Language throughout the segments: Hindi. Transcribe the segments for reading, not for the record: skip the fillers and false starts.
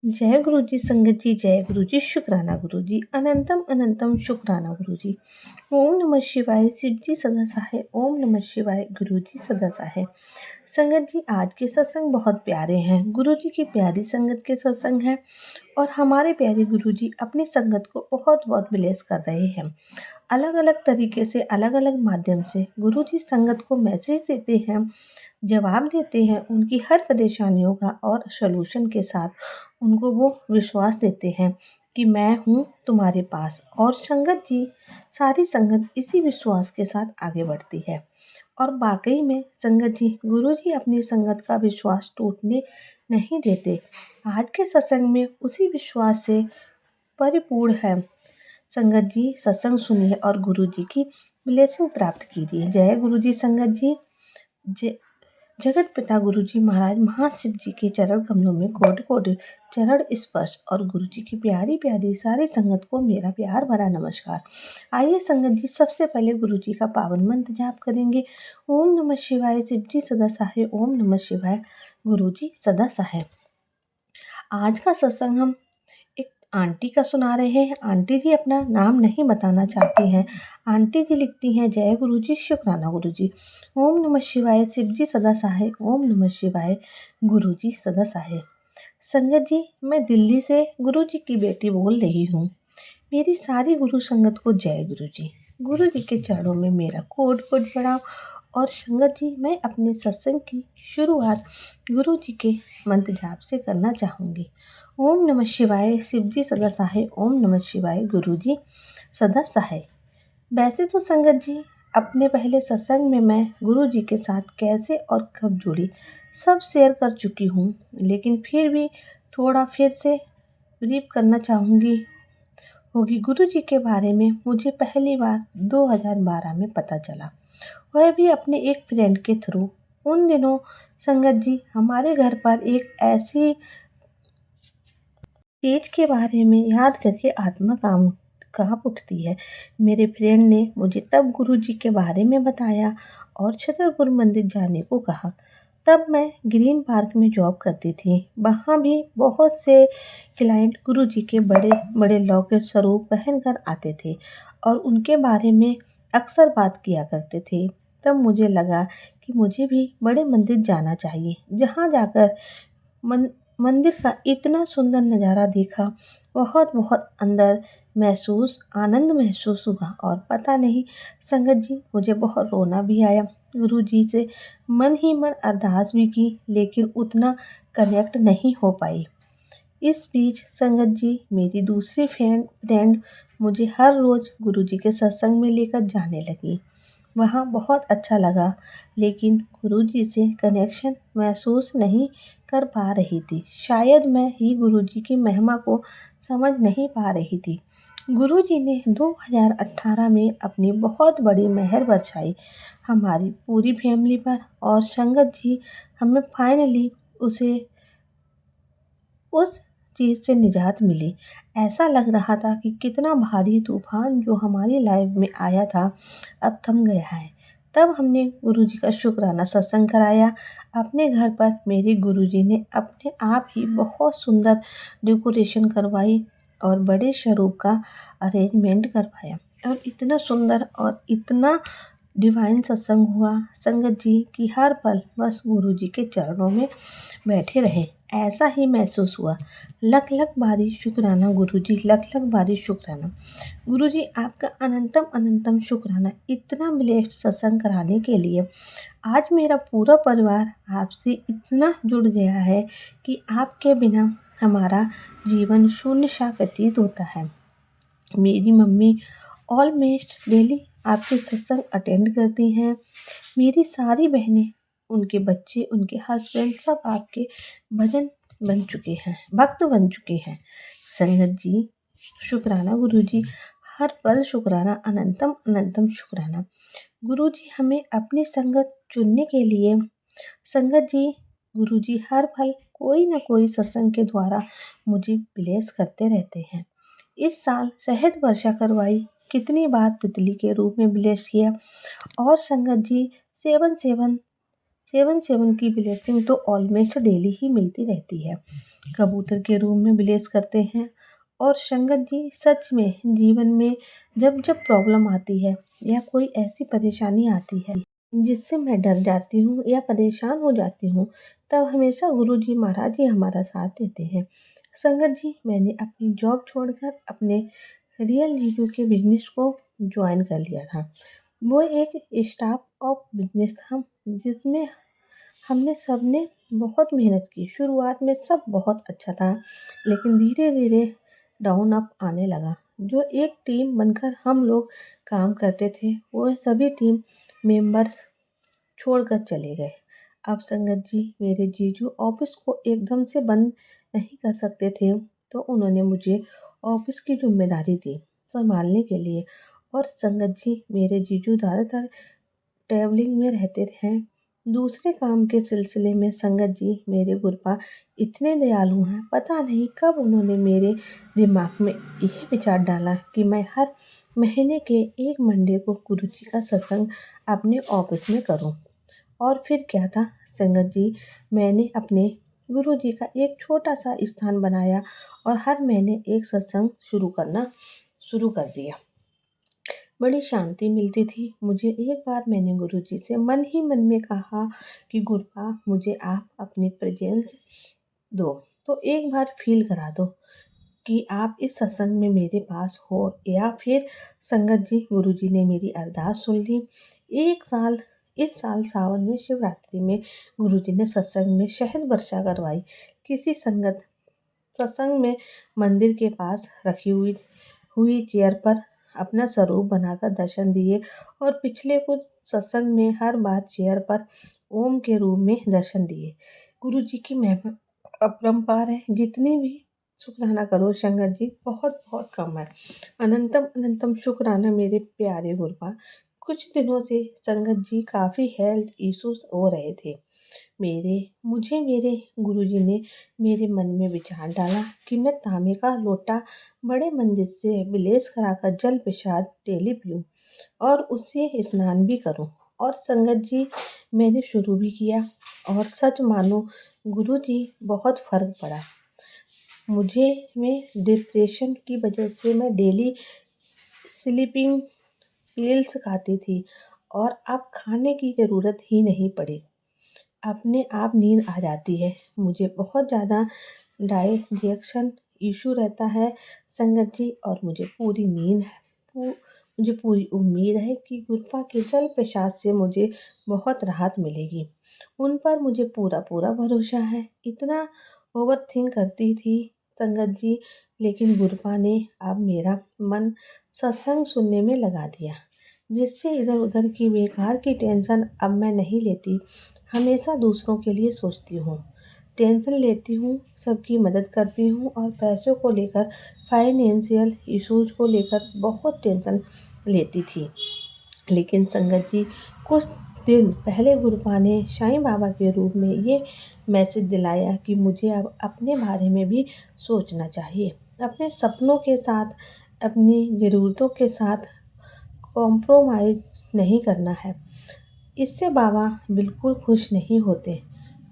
जय गुरु जी संगत जी, जय गुरु जी, शुक्राना गुरु जी, अनंतम अनंतम शुक्राना गुरु जी। ओम नमः शिवाय, शिव जी सदा सहाय। ओम नमः शिवाय, गुरु जी सदा सहाय। संगत जी, आज के सत्संग बहुत प्यारे हैं। गुरु जी की प्यारी संगत के सत्संग हैं और हमारे प्यारे गुरु जी अपनी संगत को बहुत बहुत ब्लेस कर रहे हैं। अलग अलग तरीके से, अलग अलग माध्यम से गुरु जी संगत को मैसेज देते हैं, जवाब देते हैं उनकी हर परेशानियों का और सलूशन के साथ उनको वो विश्वास देते हैं कि मैं हूँ तुम्हारे पास। और संगत जी, सारी संगत इसी विश्वास के साथ आगे बढ़ती है। और वाकई में संगत जी, गुरु जी अपनी संगत का विश्वास टूटने नहीं देते। आज के सत्संग में उसी विश्वास से परिपूर्ण है। संगत जी, सत्संग सुनिए और गुरु जी की ब्लेसिंग प्राप्त कीजिए। जय गुरु जी संगत जी। जय जगत पिता गुरु जी महाराज महाशिव जी के चरण कमलों में कोटि कोटि चरण स्पर्श और गुरु जी की प्यारी प्यारी सारी संगत को मेरा प्यार भरा नमस्कार। आइए संगत जी, सबसे पहले गुरु जी का पावन मंत्र जाप करेंगे। ओम नमः शिवाय, शिव जी सदा सहाय। ओम नमः शिवाय, गुरु जी सदा सहाय। आज का सत्संग हम एक आंटी का सुना रहे हैं। आंटी जी अपना नाम नहीं बताना चाहती हैं। आंटी जी लिखती हैं, जय गुरु जी, शुक्राना गुरु जी। ओम नमः शिवाय, शिव जी सदा सहाय। ओम नमः शिवाय, गुरु जी सदा सहाय। संगत जी, मैं दिल्ली से गुरु जी की बेटी बोल रही हूँ। मेरी सारी गुरु संगत को जय गुरु जी। गुरु जी के चरणों में मेरा कोट कोट प्रणाम। और संगत जी, मैं अपने सत्संग की शुरुआत गुरु जी के मंत्र जाप से करना चाहूँगी। ओम नमः शिवाय, शिव जी सदा सहाय। ओम नमः शिवाय, गुरु जी सदा सहाय। वैसे तो संगत जी, अपने पहले सत्संग में मैं गुरु जी के साथ कैसे और कब जुड़ी सब शेयर कर चुकी हूँ, लेकिन फिर भी थोड़ा फिर से ब्रीफ करना चाहूँगी होगी। गुरु जी के बारे में मुझे पहली बार 2012 में पता चला, वह भी अपने एक फ्रेंड के थ्रू। उन दिनों संगत जी, हमारे घर पर एक ऐसी चीज के बारे में याद करके आत्मा कांप उठती है। मेरे फ्रेंड ने मुझे तब गुरु जी के बारे में बताया और छतरपुर मंदिर जाने को कहा। तब मैं ग्रीन पार्क में जॉब करती थी। वहाँ भी बहुत से क्लाइंट गुरु जी के बड़े बड़े लॉकेट स्वरूप पहन कर आते थे और उनके बारे में अक्सर बात किया करते थे। तब मुझे लगा कि मुझे भी बड़े मंदिर जाना चाहिए। जहाँ जाकर मंदिर का इतना सुंदर नज़ारा देखा, बहुत बहुत अंदर आनंद महसूस हुआ। और पता नहीं संगत जी, मुझे बहुत रोना भी आया। गुरु जी से मन ही मन अरदास भी की, लेकिन उतना कनेक्ट नहीं हो पाई। इस बीच संगत जी, मेरी दूसरी फ्रेंड मुझे हर रोज़ गुरु जी के सत्संग में लेकर जाने लगी। वहाँ बहुत अच्छा लगा, लेकिन गुरुजी से कनेक्शन महसूस नहीं कर पा रही थी। शायद मैं ही गुरुजी की महिमा को समझ नहीं पा रही थी। गुरुजी ने 2018 में अपनी बहुत बड़ी मेहर बरसाई हमारी पूरी फैमिली पर। और संगत जी, हमें फाइनली उस चीज़ से निजात मिली। ऐसा लग रहा था कि कितना भारी तूफान जो हमारी लाइफ में आया था, अब थम गया है। तब हमने गुरुजी का शुक्राना सत्संग कराया। अपने घर पर मेरे गुरुजी ने अपने आप ही बहुत सुंदर डेकोरेशन करवाई और बड़े स्वरूप का अरेंजमेंट करवाया। और इतना सुंदर और इतना डिवाइन सत्संग हुआ संगत जी कि हर पल बस गुरु जी के चरणों में बैठे रहे, ऐसा ही महसूस हुआ। लख लख बारी शुक्राना गुरु जी, लख लख बारी शुक्राना गुरु जी, आपका अनंतम अनंतम शुक्राना इतना ब्लेस्ड सत्संग कराने के लिए। आज मेरा पूरा परिवार आपसे इतना जुड़ गया है कि आपके बिना हमारा जीवन शून्य सा प्रतीत होता है। मेरी मम्मी ऑलमोस्ट डेली आपके सत्संग अटेंड करती हैं। मेरी सारी बहनें, उनके बच्चे, उनके हस्बैंड सब आपके भजन बन चुके हैं, भक्त बन चुके हैं। संगत जी, शुक्राना गुरु जी, हर पल शुक्राना, अनंतम अनंतम शुक्राना गुरु जी। हमें अपनी संगत चुनने के लिए संगत जी, गुरु जी हर पल कोई ना कोई सत्संग के द्वारा मुझे ब्लेस करते रहते हैं। इस साल शहद वर्षा करवाई, कितनी बार तितली के रूप में ब्लेस किया। और संगत जी, सेवन सेवन सेवन सेवन की ब्लेसिंग तो ऑलमोस्ट डेली ही मिलती रहती है। कबूतर के रूप में विलेस करते हैं। और संगत जी, सच में जीवन में जब जब प्रॉब्लम आती है या कोई ऐसी परेशानी आती है जिससे मैं डर जाती हूँ या परेशान हो जाती हूँ, तब हमेशा गुरु जी महाराज जी हमारा साथ देते हैं। संगत जी, मैंने अपनी जॉब छोड़कर अपने रियल जीजू के बिजनेस को ज्वाइन कर लिया था। वो एक स्टाफ ऑफ बिजनेस था जिसमें हमने सबने बहुत मेहनत की। शुरुआत में सब बहुत अच्छा था, लेकिन धीरे धीरे डाउन अप आने लगा। जो एक टीम बनकर हम लोग काम करते थे, वो सभी टीम मेंबर्स छोड़कर चले गए। अब संगत जी, मेरे जीजू ऑफिस को एकदम से बंद नहीं कर सकते थे, तो उन्होंने मुझे ऑफिस की जिम्मेदारी दी संभालने के लिए। और संगत जी, मेरे जीजू ज़्यादातर ट्रैवलिंग में रहते हैं। दूसरे काम के सिलसिले में संगत जी, मेरे गुरुपा इतने दयालु हैं। पता नहीं कब उन्होंने मेरे दिमाग में यह विचार डाला कि मैं हर महीने के एक मंडे को गुरु जी का सत्संग अपने ऑफिस में करूं। और फिर क्या था संगत जी, मैंने अपने गुरु जी का एक छोटा सा स्थान बनाया और हर महीने एक सत्संग शुरू कर दिया। बड़ी शांति मिलती थी मुझे। एक बार मैंने गुरुजी से मन ही मन में कहा कि गुरुपा, मुझे आप अपनी प्रेजेंस दो, तो एक बार फील करा दो कि आप इस सत्संग में मेरे पास हो। या फिर संगत जी, गुरुजी ने मेरी अरदास सुन ली। इस साल सावन में शिवरात्रि में गुरुजी ने सत्संग में शहद वर्षा करवाई। किसी संगत सत्संग में मंदिर के पास रखी हुई चेयर पर अपना स्वरूप बनाकर दर्शन दिए। और पिछले कुछ सत्संग में हर बार चेयर पर ओम के रूप में दर्शन दिए। गुरु जी की महिमा अपरंपार है। जितनी भी शुक्राना करो संगत जी, बहुत बहुत कम है। अनंतम अनंतम शुक्राना मेरे प्यारे गुरुपा। कुछ दिनों से संगत जी काफ़ी हेल्थ इश्यूज हो रहे थे। मेरे गुरुजी ने मेरे मन में विचार डाला कि मैं तांबे का लोटा बड़े मंदिर से विलेस कराकर जल प्रसाद डेली पीऊँ और उससे स्नान भी करूं। और संगत जी, मैंने शुरू भी किया और सच मानो गुरुजी, बहुत फर्क पड़ा मुझे। मैं डिप्रेशन की वजह से मैं डेली स्लीपिंग पिल्स खाती थी और अब खाने की ज़रूरत ही नहीं पड़ी। अपने आप नींद आ जाती है। मुझे बहुत ज़्यादा डाइजेशन इशू रहता है संगत जी, और मुझे पूरी नींद है। मुझे पूरी उम्मीद है कि गुरुपा के जल प्रसाद से मुझे बहुत राहत मिलेगी। उन पर मुझे पूरा पूरा भरोसा है। इतना ओवर थिंक करती थी संगत जी, लेकिन गुरुपा ने अब मेरा मन सत्संग सुनने में लगा दिया, जिससे इधर उधर की बेकार की टेंशन अब मैं नहीं लेती। हमेशा दूसरों के लिए सोचती हूँ, टेंशन लेती हूँ, सबकी मदद करती हूँ। और पैसों को लेकर, फाइनेंशियल इश्यूज को लेकर बहुत टेंशन लेती थी। लेकिन संगत जी, कुछ दिन पहले गुरुपा ने साईं बाबा के रूप में ये मैसेज दिलाया कि मुझे अब अपने बारे में भी सोचना चाहिए। अपने सपनों के साथ, अपनी ज़रूरतों के साथ कॉम्प्रोमाइज़ नहीं करना है। इससे बाबा बिल्कुल खुश नहीं होते,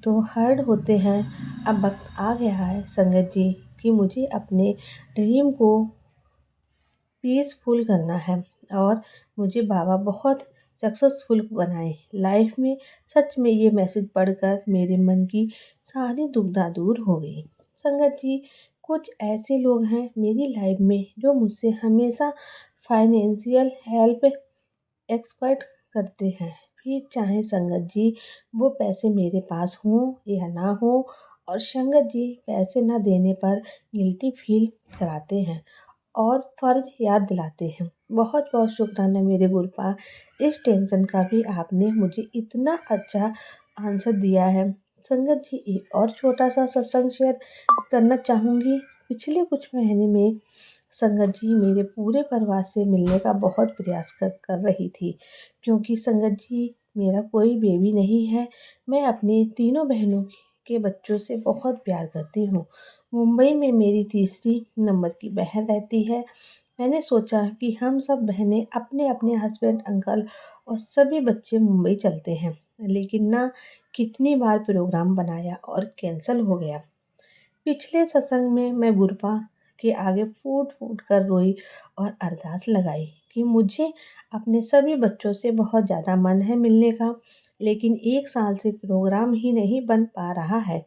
तो हर्ट होते हैं। अब वक्त आ गया है संगत जी कि मुझे अपने ड्रीम को पीसफुल करना है और मुझे बाबा बहुत सक्सेसफुल बनाए लाइफ में। सच में ये मैसेज पढ़कर मेरे मन की सारी दुविधा दूर हो गई। संगत जी, कुछ ऐसे लोग हैं मेरी लाइफ में जो मुझसे हमेशा फाइनेंशियल हेल्प एक्सपर्ट करते हैं। फिर चाहे संगत जी वो पैसे मेरे पास हों या ना हो। और संगत जी, पैसे ना देने पर गिल्टी फील कराते हैं और फ़र्ज याद दिलाते हैं। बहुत बहुत शुक्राना मेरे गुरुपा। इस टेंशन का भी आपने मुझे इतना अच्छा आंसर दिया है। संगत जी, एक और छोटा सा सत्संग शेयर करना चाहूँगी। पिछले कुछ महीने में संगत जी मेरे पूरे परिवार से मिलने का बहुत प्रयास कर रही थी, क्योंकि संगत जी मेरा कोई बेबी नहीं है। मैं अपनी तीनों बहनों के बच्चों से बहुत प्यार करती हूँ। मुंबई में मेरी तीसरी नंबर की बहन रहती है। मैंने सोचा कि हम सब बहनें अपने अपने हस्बैंड, अंकल और सभी बच्चे मुंबई चलते हैं, लेकिन ना, कितनी बार प्रोग्राम बनाया और कैंसिल हो गया। पिछले सत्संग में मैं गुरपा के आगे फूट फूट कर रोई और अरदास लगाई कि मुझे अपने सभी बच्चों से बहुत ज़्यादा मन है मिलने का, लेकिन 1 साल से प्रोग्राम ही नहीं बन पा रहा है।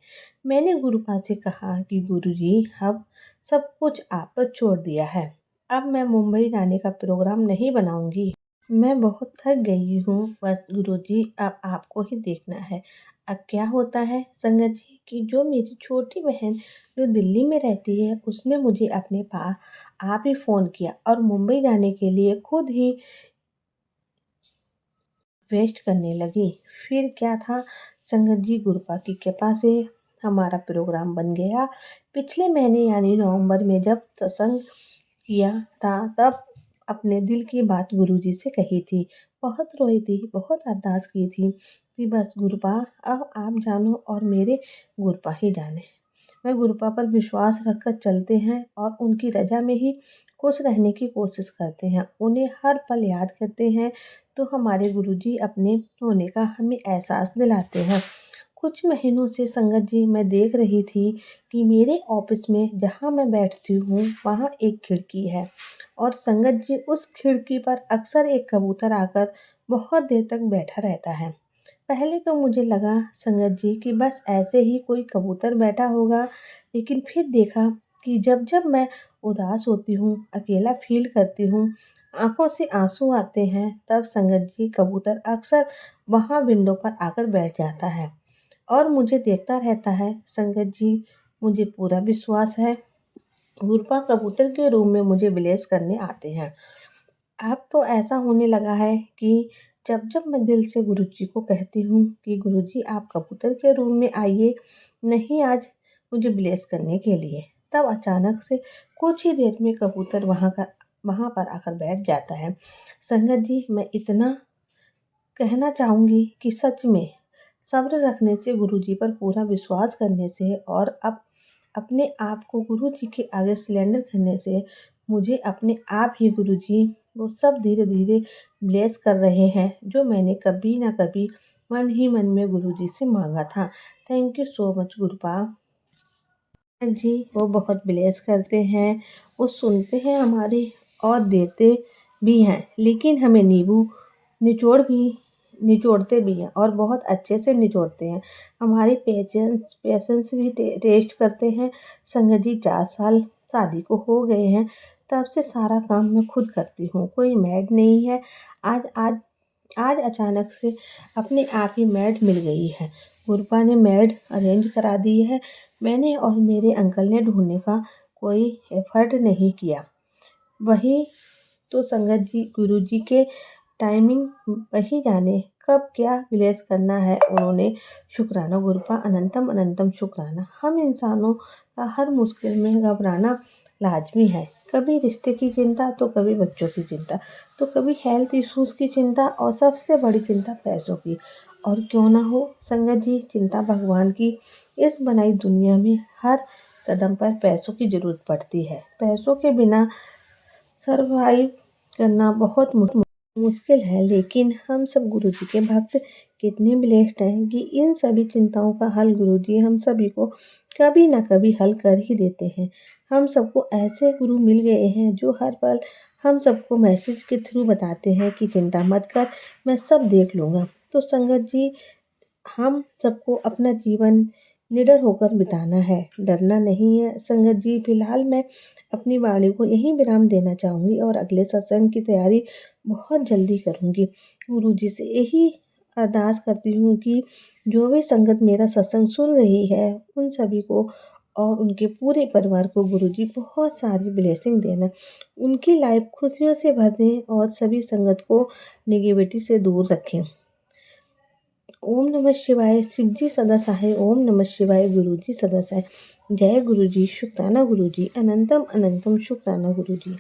मैंने गुरपा से कहा कि गुरुजी, अब सब कुछ आप पर छोड़ दिया है। अब मैं मुंबई जाने का प्रोग्राम नहीं बनाऊंगी। मैं बहुत थक गई हूँ, बस गुरुजी अब आपको ही देखना है। अब क्या होता है संगत जी कि जो मेरी छोटी बहन जो दिल्ली में रहती है, उसने मुझे अपने पास आप ही फ़ोन किया और मुंबई जाने के लिए खुद ही वेस्ट करने लगी। फिर क्या था संगत जी, गुरपा की कृपा से हमारा प्रोग्राम बन गया। पिछले महीने यानी नवंबर में जब सत्संग किया था, तब अपने दिल की बात गुरुजी से कही थी। बहुत रोई थी, बहुत अरदास की थी कि बस गुरपा, अब आप जानो और मेरे गुरपा ही जाने। मैं गुरपा पर विश्वास रखकर चलते हैं और उनकी रजा में ही खुश रहने की कोशिश करते हैं। उन्हें हर पल याद करते हैं तो हमारे गुरुजी अपने होने का हमें एहसास दिलाते हैं। कुछ महीनों से संगत जी मैं देख रही थी कि मेरे ऑफिस में जहाँ मैं बैठती हूँ वहाँ एक खिड़की है और संगत जी उस खिड़की पर अक्सर एक कबूतर आकर बहुत देर तक बैठा रहता है। पहले तो मुझे लगा संगत जी कि बस ऐसे ही कोई कबूतर बैठा होगा, लेकिन फिर देखा कि जब जब मैं उदास होती हूँ, अकेला फील करती हूँ, आंखों से आंसू आते हैं, तब संगत जी कबूतर अक्सर वहाँ विंडो पर आकर बैठ जाता है और मुझे देखता रहता है। संगत जी, मुझे पूरा विश्वास है गुरपा कबूतर के रूम में मुझे ब्लेस करने आते हैं। अब तो ऐसा होने लगा है कि जब जब मैं दिल से गुरुजी को कहती हूँ कि गुरुजी आप कबूतर के रूम में आइए, नहीं आज मुझे ब्लेस करने के लिए, तब अचानक से कुछ ही देर में कबूतर वहाँ पर आकर बैठ जाता है। संगत जी, मैं इतना कहना चाहूँगी कि सच में सब्र रखने से गुरुजी पर पूरा विश्वास करने से और अब अपने आप को गुरुजी के आगे सिलेंडर करने से मुझे अपने आप ही गुरुजी वो सब धीरे धीरे ब्लेस कर रहे हैं जो मैंने कभी ना कभी मन ही मन में गुरुजी से मांगा था। थैंक यू सो मच गुरुपा जी। वो बहुत ब्लेस करते हैं, वो सुनते हैं हमारी और देते भी हैं, लेकिन हमें नींबू निचोड़ते भी हैं और बहुत अच्छे से निचोड़ते हैं। हमारे पेशेंस भी टेस्ट करते हैं। संगत जी 4 साल शादी को हो गए हैं, तब से सारा काम मैं खुद करती हूँ, कोई मैड नहीं है। आज आज आज अचानक से अपने आप ही मैड मिल गई है। गुरपा ने मैड अरेंज करा दी है। मैंने और मेरे अंकल ने ढूंढने का कोई एफर्ट नहीं किया। वही तो संगत जी, गुरुजी के टाइमिंग वही जाने कब क्या विलेस करना है उन्होंने। शुक्राना गुरपा, अनंतम अनंतम शुक्राना। हम इंसानों का हर मुश्किल में घबराना लाजमी है। कभी रिश्ते की चिंता, तो कभी बच्चों की चिंता, तो कभी हेल्थ इश्यूज़ की चिंता और सबसे बड़ी चिंता पैसों की। और क्यों ना हो संगत जी, चिंता भगवान की। इस बनाई दुनिया में हर कदम पर पैसों की ज़रूरत पड़ती है। पैसों के बिना सरवाइव करना बहुत मुश्किल है, लेकिन हम सब गुरुजी के भक्त कितने ब्लेस्ड हैं कि इन सभी चिंताओं का हल गुरुजी हम सभी को कभी ना कभी हल कर ही देते हैं। हम सबको ऐसे गुरु मिल गए हैं जो हर पल हम सबको मैसेज के थ्रू बताते हैं कि चिंता मत कर, मैं सब देख लूँगा। तो संगत जी, हम सबको अपना जीवन निडर होकर बिताना है, डरना नहीं है। संगत जी, फिलहाल मैं अपनी वाणी को यहीं विराम देना चाहूँगी और अगले सत्संग की तैयारी बहुत जल्दी करूँगी। गुरु जी से यही अरदास करती हूँ कि जो भी संगत मेरा सत्संग सुन रही है, उन सभी को और उनके पूरे परिवार को गुरुजी बहुत सारी ब्लेसिंग देना, उनकी लाइफ खुशियों से भर दें और सभी संगत को नेगेटिविटी से दूर रखें। ओम नमः शिवाय। शिव जी सदा सहाय। ओम नमः शिवाय। गुरु जी सदा सहाय। जय गुरु जी। शुक्राना गुरु जी। अनंतम अनंतम शुक्राना गुरु जी।